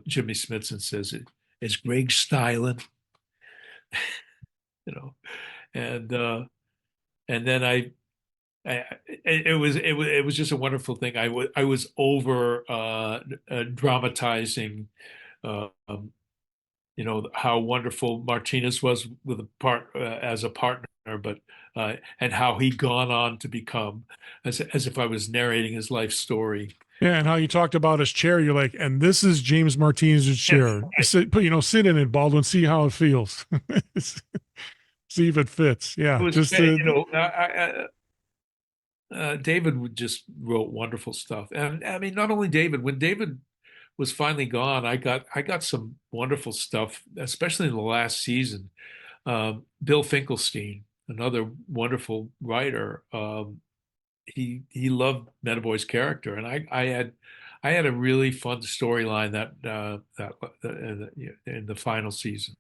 S3: Jimmy Smits and says, "Is Greg styling?" You know, and and then it was just a wonderful thing. I was over dramatizing, um, how wonderful Martinez was with a part as a partner, but and how he'd gone on to become, as if I was narrating his life story.
S2: Yeah, and how you talked about his chair, you're like, and this is James Martinez's
S3: Yes,
S2: chair. Sit, sit in it, Baldwin. See how it feels. See if it fits.
S3: it
S2: Yeah,
S3: was,
S2: just
S3: David would just wrote wonderful stuff, and I mean, not only David. When David was finally gone, I got some wonderful stuff, especially in the last season. Bill Finkelstein, another wonderful writer, he loved Medavoy's character, and I had a really fun storyline in the final season.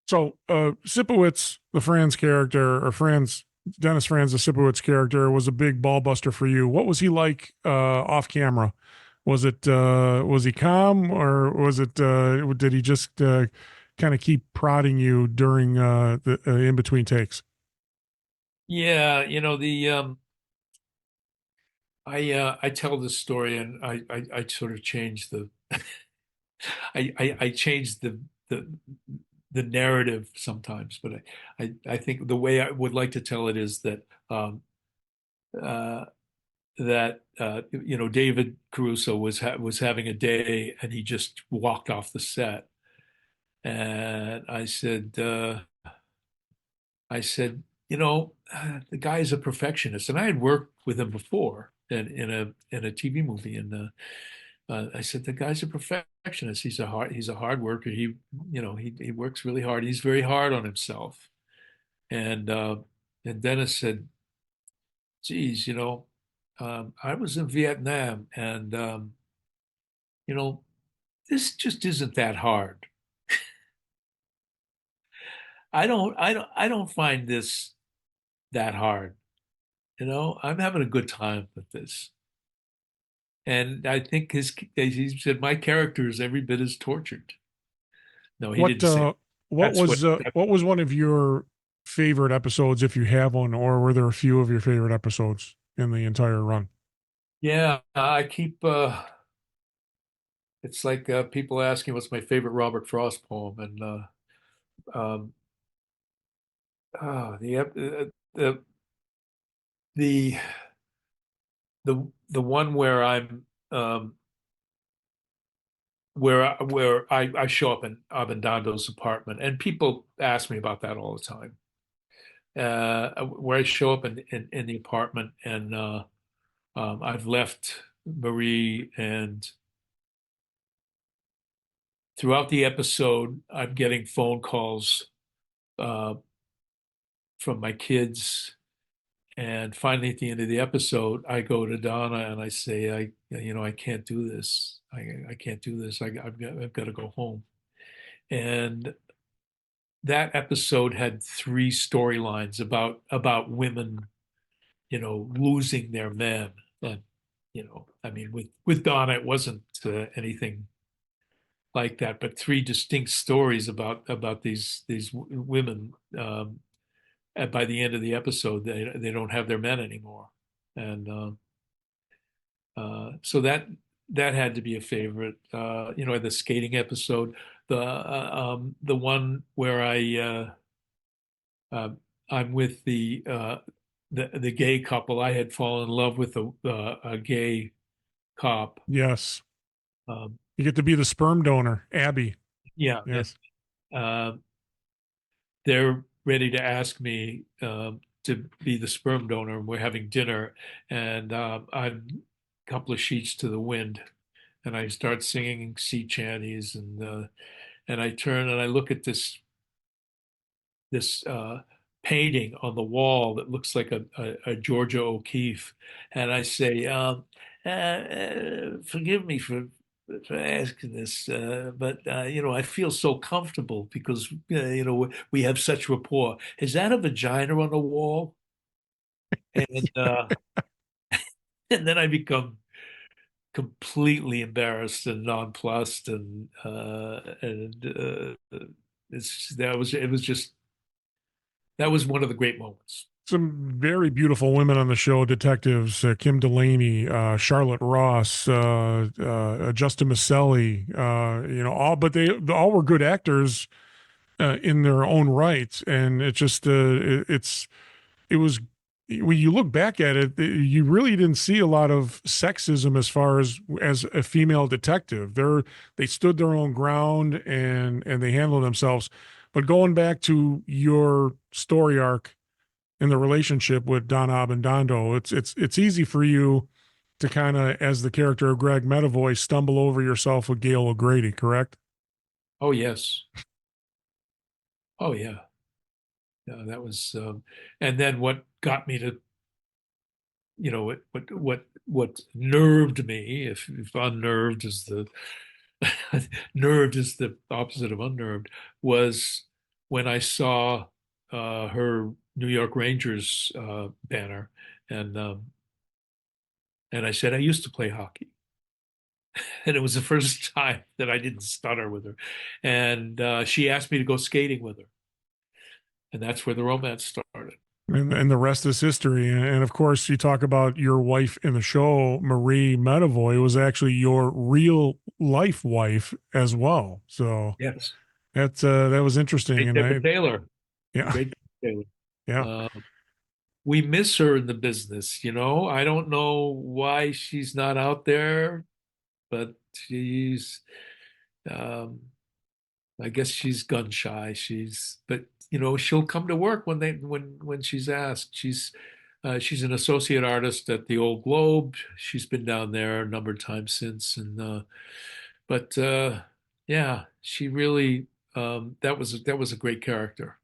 S2: so. Sipowicz, the Franz character, or Franz Dennis Franz, the Sipowicz character, was a big ball buster for you. What was he like off camera? Was he calm, or was it did he just kind of keep prodding you during the in between takes?
S3: Yeah, the I tell this story, and I sort of changed the I changed the the narrative sometimes, but I think the way I would like to tell it is that uh, David Caruso was having a day, and he just walked off the set, and I said, the guy is a perfectionist, and I had worked with him before in a TV movie, and I said the guy's a perfectionist. He's a hard worker. He works really hard. He's very hard on himself. And Dennis said, "Geez, I was in Vietnam, and you know, this just isn't that hard. I don't find this that hard. I'm having a good time with this." And I think he said my character is every bit as tortured. No, he
S2: What
S3: didn't say. That's
S2: what was one of your favorite episodes, if you have one, or were there a few of your favorite episodes in the entire run?
S3: Yeah, I keep it's like people asking what's my favorite Robert Frost poem, and um the the the one where I'm where I show up in Abindando's apartment, and people ask me about that all the time. Where I show up in the apartment, and I've left Marie, and throughout the episode, I'm getting phone calls uh, from my kids. And finally, at the end of the episode, I go to Donna and I say, I can't do this. I can't do this. I've got to go home. And that episode had three storylines about women, losing their men. And, I mean, with Donna, it wasn't anything like that, but three distinct stories about these women. And by the end of the episode, they don't have their men anymore, and so that had to be a favorite. The skating episode, the one where uh, I'm with the gay couple. I had fallen in love with a gay cop.
S2: Yes,
S3: Um,
S2: you get to be the sperm donor, Abby.
S3: yeah, and
S2: Yes.
S3: uh, they're ready to ask me to be the sperm donor, and we're having dinner, and I'm a couple of sheets to the wind, and I start singing sea chanties, and I turn and I look at this painting on the wall that looks like a Georgia O'Keeffe, and I say, "Forgive me for asking this, but I feel so comfortable because we have such rapport. Is that a vagina on the wall?" And and then I become completely embarrassed and nonplussed, and it was just that was one of the great moments.
S2: some very beautiful women on the show, detectives, Kim Delaney, Charlotte Ross, Justin Maselli, but they all were good actors in their own right. And it just, it was, when you look back at it, you really didn't see a lot of sexism as a female detective. They stood their own ground and they handled themselves. But going back to your story arc in the relationship with Don Abendando, it's easy for you to kind of, as the character of Greg Medavoy, stumble over yourself with Gail O'Grady, correct?
S3: Oh, yes. Oh, yeah. Yeah, that was, and then what got me to, what nerved me, if unnerved is the, nerved is the opposite of unnerved, was when I saw her New York Rangers banner, and and I said I used to play hockey, and it was the first time that I didn't stutter with her, and she asked me to go skating with her, and that's where the romance started.
S2: And the rest is history. And of course, you talk about your wife in the show, Marie Medavoy, was actually your real life wife as well. So
S3: Yes,
S2: that was interesting.
S3: great
S2: And
S3: Deborah Taylor,
S2: yeah,
S3: great Deborah
S2: yeah.
S3: Taylor. We miss her in the business, I don't know why she's not out there, but um, I guess she's gun shy. But she'll come to work when she's asked. She's an associate artist at the Old Globe. She's been down there a number of times since, but yeah, she really that was a great character.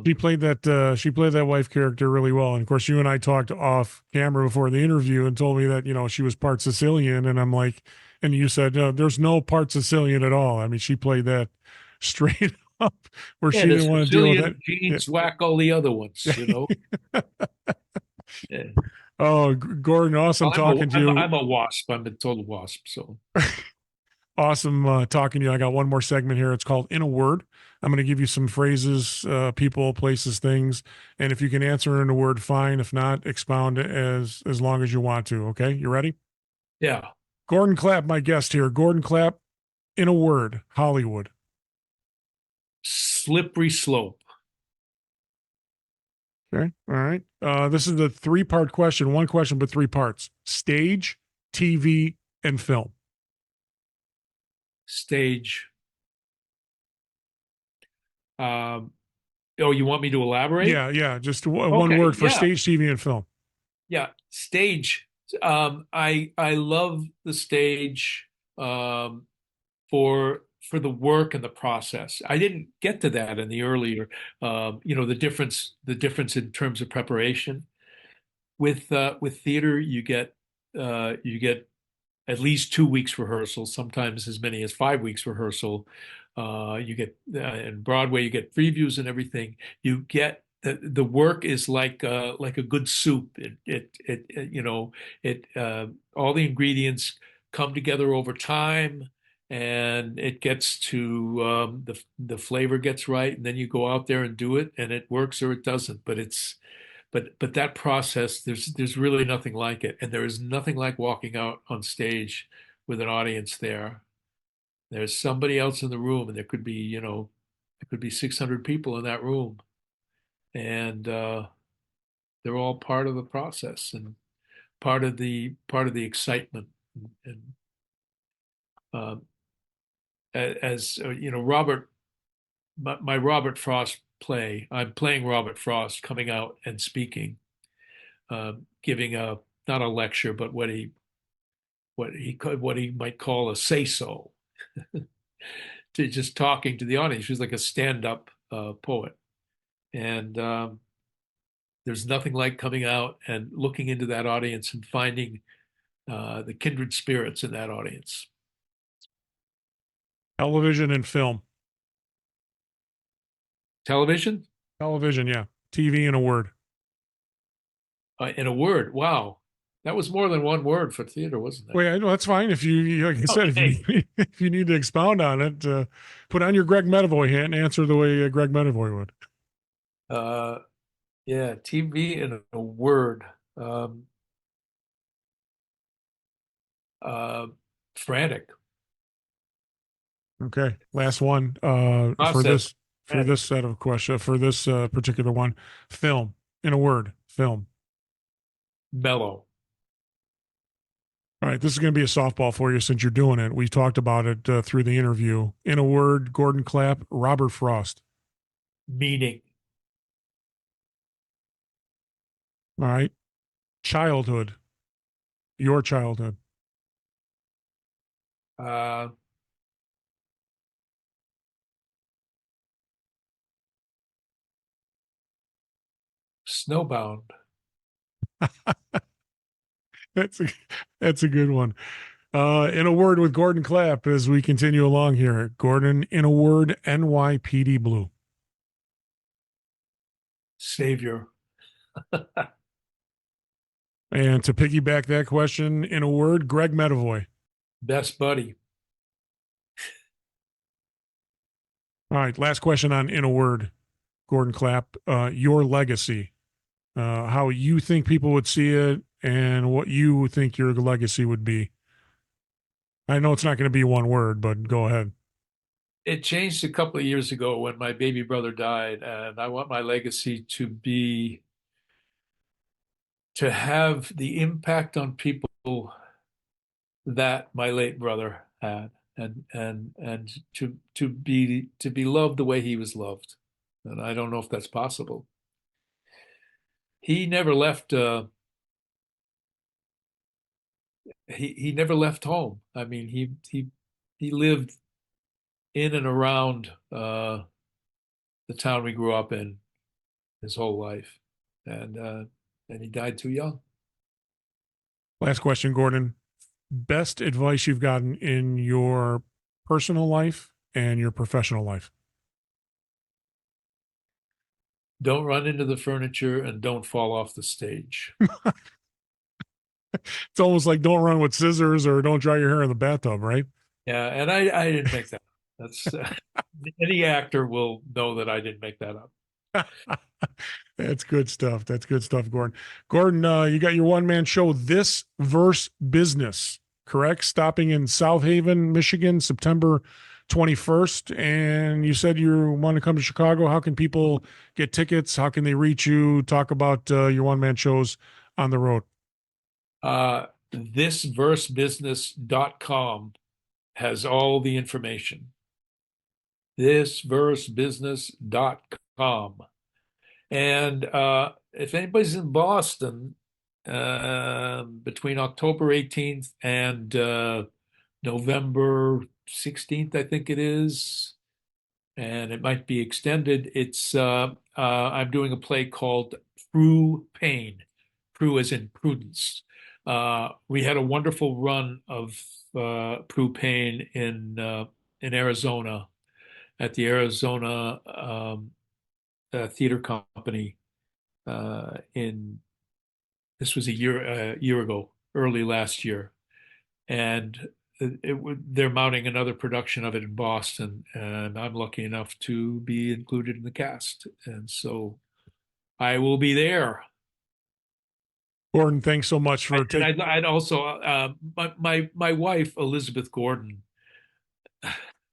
S2: She played that wife character really well. And of course, you and I talked off camera before the interview and told me that, she was part Sicilian. And I'm like, and you said, no, there's no part Sicilian at all. I mean, she played that straight up where
S3: Yeah,
S2: she
S3: the
S2: didn't want to deal with that.
S3: Sicilian genes whack all the other ones. Yeah.
S2: Oh, Gordon, awesome talking to you.
S3: I'm a wasp. I'm a total wasp. So
S2: Awesome talking to you. I got one more segment here. It's called In a Word. I'm going to give you some phrases, people, places, things, and if you can answer in a word, fine. If not, expound as long as you want to. Okay, you ready?
S3: yeah,
S2: Gordon Clapp, my guest here. Gordon Clapp, in a word, Hollywood.
S3: slippery slope.
S2: Okay, all right. This is a three-part question. One question, but three parts: stage, TV, and film.
S3: Stage. Oh, you want me to elaborate?
S2: Yeah. Just one
S3: Okay,
S2: word for
S3: yeah.
S2: stage, TV, and film.
S3: Yeah, stage. I love the stage for the work and the process. I didn't get to that in the earlier, the difference in terms of preparation. With theater, you get at least 2 weeks rehearsal, sometimes as many as 5 weeks rehearsal. You get in Broadway, you get previews and everything. You get the work is like a good soup. All the ingredients come together over time, and it gets to the flavor gets right, and then you go out there and do it, and it works or it doesn't. But that process, there's really nothing like it, and there is nothing like walking out on stage with an audience there. There's somebody else in the room, and there could be 600 people in that room, and they're all part of the process and part of the excitement. And as Robert, my Robert Frost play, I'm playing Robert Frost coming out and speaking, giving not a lecture, but what he might call a say-so, to just talking to the audience. He's like a stand-up poet, and there's nothing like coming out and looking into that audience and finding the kindred spirits in that audience.
S2: Television and film.
S3: Television,
S2: Television, yeah. TV in a word.
S3: in a word, wow, that was more than one word for theater, wasn't it?
S2: Well, yeah, no, that's fine. If you, like I said,
S3: Okay.
S2: if you need to expound on it, put on your Greg Medavoy hat and answer the way Greg Medavoy would.
S3: Yeah, TV in a word. Um, uh, Frantic.
S2: Okay, last one.
S3: Process.
S2: For this set of questions for this particular one, film in a word, film.
S3: Mellow.
S2: All right, this is going to be a softball for you since you're doing it. We talked about it through the interview. In a word, Gordon Clapp, Robert Frost.
S3: Meaning.
S2: All right, childhood, your childhood.
S3: Uh, Snowbound.
S2: That's a that's a good one. In a word with Gordon Clapp as we continue along here. Gordon, in a word, NYPD Blue.
S3: Savior.
S2: And to piggyback that question, in a word, Greg Medavoy.
S3: Best buddy.
S2: All right, last question on in a word, Gordon Clapp. Your legacy, how you think people would see it, and what you think your legacy would be. I know it's not going to be one word, but go ahead.
S3: It changed a couple of years ago when my baby brother died, and I want my legacy to be to have the impact on people that my late brother had, and to be loved the way he was loved. And I don't know if that's possible. He never left. He never left home. I mean, he lived in and around the town we grew up in his whole life, and he died too young.
S2: Last question, Gordon. Best advice you've gotten in your personal life and your professional life.
S3: Don't run into the furniture and don't fall off the stage.
S2: It's almost like don't run with scissors or don't dry your hair in the bathtub, right?
S3: Yeah, and I didn't make that up. That's any actor will know that I didn't make that up.
S2: That's good stuff. That's good stuff, Gordon. Gordon, you got your one man show, This Verse Business, correct? Stopping in South Haven, Michigan, September 21st. And you said you want to come to Chicago. How can people get tickets? How can they reach you? Talk about your one man shows on the road.
S3: Thisversebusiness.com has all the information. Thisversebusiness.com. And if anybody's in Boston between October 18th and November 16th, I think it is, and it might be extended, I'm doing a play called Prue Pain, Prue as in prudence. We had a wonderful run of Prue Pain in Arizona at the Arizona Theater Company in this was a year ago, early last year, and they're mounting another production of it in Boston, and I'm lucky enough to be included in the cast, and so I will be there.
S2: Gordon, thanks so much for taking.
S3: I'd also my wife Elizabeth Gordon,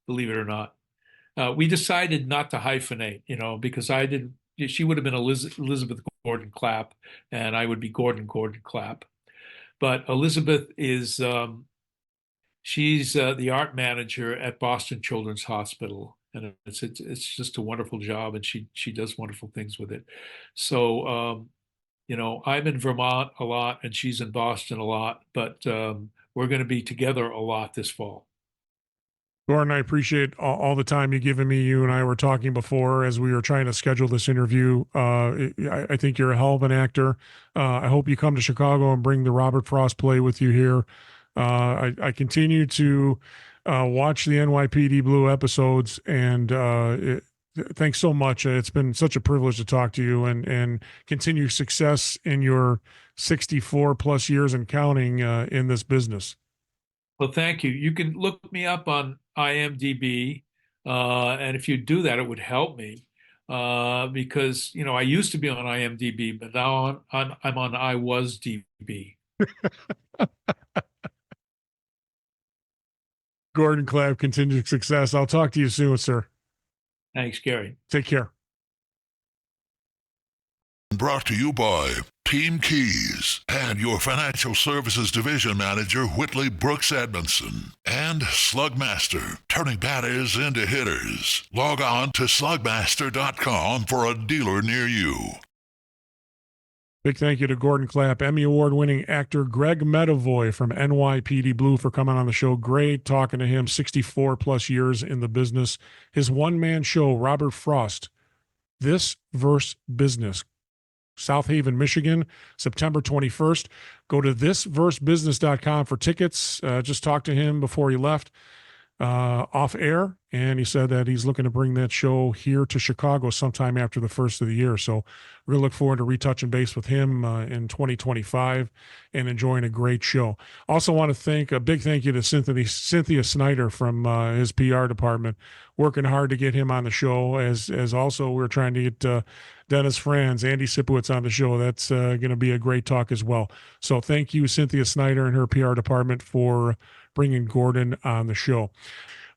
S3: believe it or not, we decided not to hyphenate, because I didn't. She would have been Elizabeth Gordon Clapp, and I would be Gordon Clapp. But Elizabeth is she's the art manager at Boston Children's Hospital, and it's just a wonderful job, and she does wonderful things with it. So I'm in Vermont a lot, and she's in Boston a lot, but we're going to be together a lot this fall.
S2: Gordon, I appreciate all the time you've given me. You and I were talking before as we were trying to schedule this interview. I think you're a hell of an actor. I hope you come to Chicago and bring the Robert Frost play with you here. I continue to watch the NYPD Blue episodes, and thanks so much. It's been such a privilege to talk to you, and continue success in your 64 plus years and counting in this business.
S3: Well, thank you. You can look me up on IMDb, and if you do that, it would help me. because I used to be on IMDb, but now I'm on I was DB.
S2: Gordon Clapp, continued success. I'll talk to you soon, sir.
S3: Thanks, Gary.
S2: Take care.
S1: Brought to you by Team Keys and your financial services division manager, Whitley Brooks Edmondson, and Slugmaster, turning batters into hitters. Log on to slugmaster.com for a dealer near you.
S2: Big thank you to Gordon Clapp, Emmy Award winning actor Greg Medavoy from NYPD Blue for coming on the show. Great talking to him, 64 plus years in the business. His one-man show, Robert Frost, This Verse Business, South Haven, Michigan, September 21st. Go to thisversebusiness.com for tickets. Just talked to him before he left off air, and he said that he's looking to bring that show here to Chicago sometime after the first of the year. So we're going to look forward to retouching base with him in 2025 and enjoying a great show. Also want to thank a big thank you to Cynthia Snyder from his PR department, working hard to get him on the show, as also we're trying to get Dennis Franz, Andy Sipowicz on the show. That's going to be a great talk as well. So thank you, Cynthia Snyder and her PR department, for bringing Gordon on the show.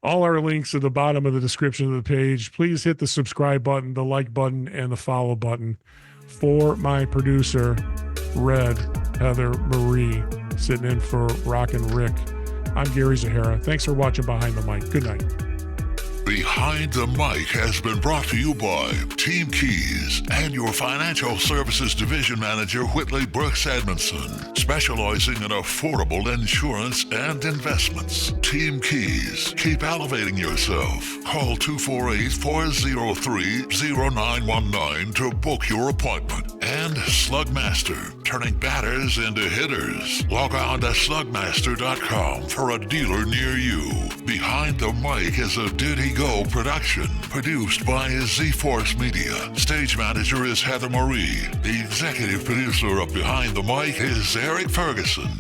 S2: All our links at the bottom of the description of the page. Please hit the subscribe button, the like button, and the follow button. For my producer, Red Heather Marie, sitting in for Rockin' Rick, I'm Gary Zahara. Thanks for watching Behind the Mic. Good night.
S1: Behind the Mic has been brought to you by Team Keys and your financial services division manager, Whitley Brooks Edmondson, specializing in affordable insurance and investments. Team Keys, keep elevating yourself. Call 248-403-0919 to book your appointment. And Slugmaster, turning batters into hitters. Log on to slugmaster.com for a dealer near you. Behind the Mic is a Diddy Go production, produced by Z-Force Media. Stage manager is Heather Marie. The executive producer of Behind the Mic is Eric Ferguson.